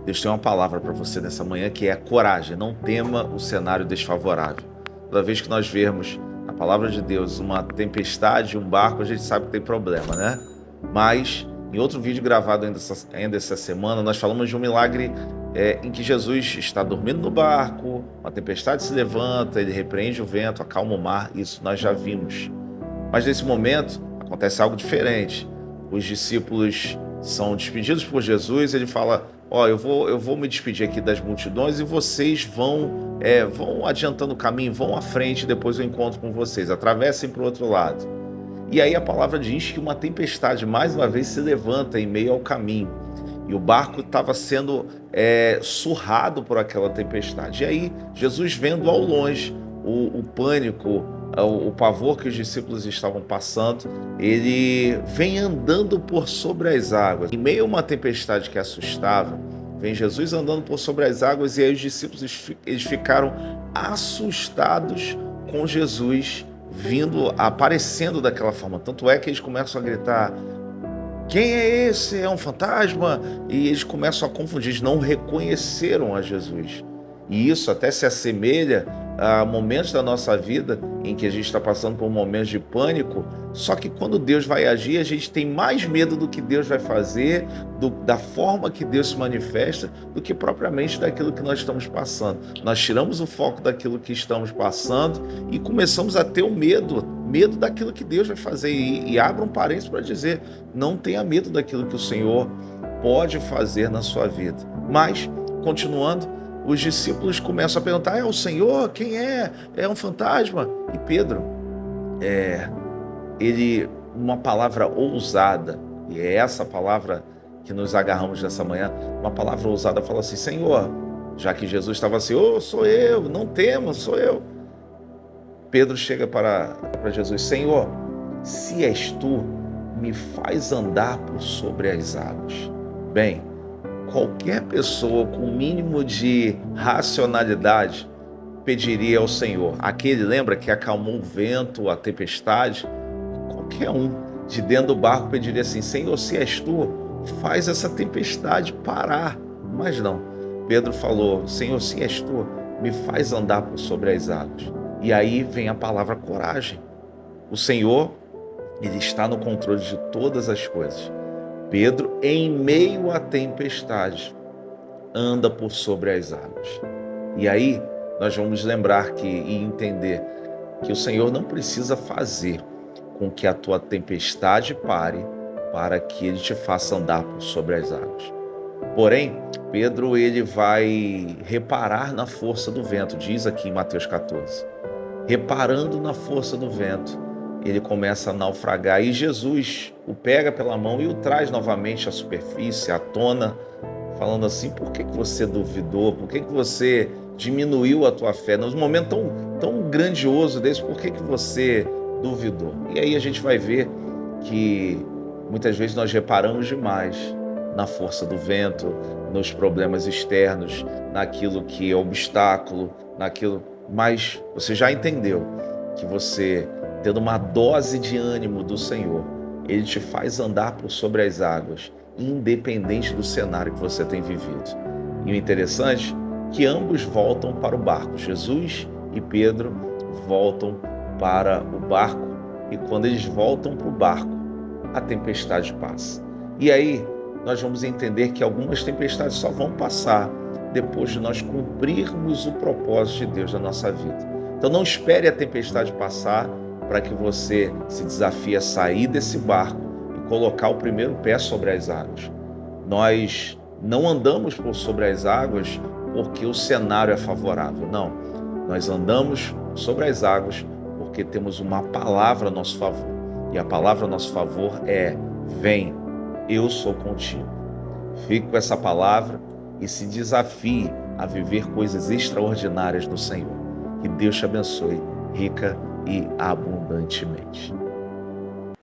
Deus tem uma palavra para você nessa manhã que é coragem, não tema o cenário desfavorável. Toda vez que nós vermos na palavra de Deus uma tempestade, um barco, a gente sabe que tem problema, né? Mas em outro vídeo gravado ainda essa semana, nós falamos de um milagre em que Jesus está dormindo no barco, uma tempestade se levanta, ele repreende o vento, acalma o mar, isso nós já vimos. Mas nesse momento acontece algo diferente. Os discípulos são despedidos por Jesus, ele fala: ó, eu vou me despedir aqui das multidões e vocês vão adiantando o caminho, vão à frente, depois eu encontro com vocês, atravessem para o outro lado. E aí a palavra diz que uma tempestade mais uma vez se levanta em meio ao caminho. E o barco estava sendo surrado por aquela tempestade. E aí Jesus, vendo ao longe o pânico, o pavor que os discípulos estavam passando, ele vem andando por sobre as águas. Em meio a uma tempestade que assustava, vem Jesus andando por sobre as águas, e aí os discípulos eles ficaram assustados com Jesus aparecendo daquela forma. Tanto é que eles começam a gritar: quem é esse? É um fantasma? E eles começam a confundir, eles não reconheceram a Jesus. E isso até se assemelha a momentos da nossa vida em que a gente está passando por momentos de pânico, só que quando Deus vai agir, a gente tem mais medo do que Deus vai fazer, da forma que Deus se manifesta, do que propriamente daquilo que nós estamos passando. Nós tiramos o foco daquilo que estamos passando e começamos a ter o medo daquilo que Deus vai fazer. E abra um parênteses para dizer: não tenha medo daquilo que o Senhor pode fazer na sua vida. Mas, continuando, os discípulos começam a perguntar: é o Senhor? Quem é? É um fantasma? E Pedro, uma palavra ousada, e é essa palavra que nos agarramos nessa manhã, uma palavra ousada, fala assim: Senhor, já que Jesus estava assim: sou eu, não temas, sou eu. Pedro chega para Jesus: Senhor, se és tu, me faz andar por sobre as águas. Bem, qualquer pessoa com o mínimo de racionalidade pediria ao Senhor. Lembra que acalmou o vento, a tempestade? Qualquer um de dentro do barco pediria assim: Senhor, se és tu, faz essa tempestade parar. Mas não. Pedro falou: Senhor, se és tu, me faz andar por sobre as águas. E aí vem a palavra coragem. O Senhor, ele está no controle de todas as coisas. Pedro, em meio à tempestade, anda por sobre as águas. E aí nós vamos lembrar e entender que o Senhor não precisa fazer com que a tua tempestade pare para que ele te faça andar por sobre as águas. Porém, Pedro, ele vai reparar na força do vento, diz aqui em Mateus 14. Reparando na força do vento, ele começa a naufragar, e Jesus o pega pela mão e o traz novamente à superfície, à tona, falando assim: por que você duvidou? Por que você diminuiu a tua fé? Num momento tão grandioso desse, por que você duvidou? E aí a gente vai ver que muitas vezes nós reparamos demais na força do vento, nos problemas externos, naquilo que é obstáculo, mas você já entendeu que você, tendo uma dose de ânimo do Senhor, ele te faz andar por sobre as águas, independente do cenário que você tem vivido. E o interessante é que ambos voltam para o barco. Jesus e Pedro voltam para o barco, e quando eles voltam para o barco, a tempestade passa. E aí nós vamos entender que algumas tempestades só vão passar depois de nós cumprirmos o propósito de Deus na nossa vida. Então não espere a tempestade passar para que você se desafie a sair desse barco e colocar o primeiro pé sobre as águas. Nós não andamos por sobre as águas porque o cenário é favorável, não. Nós andamos sobre as águas porque temos uma palavra a nosso favor. E a palavra a nosso favor é: vem, eu sou contigo. Fique com essa palavra e se desafie a viver coisas extraordinárias no Senhor. Que Deus te abençoe rica e abundantemente.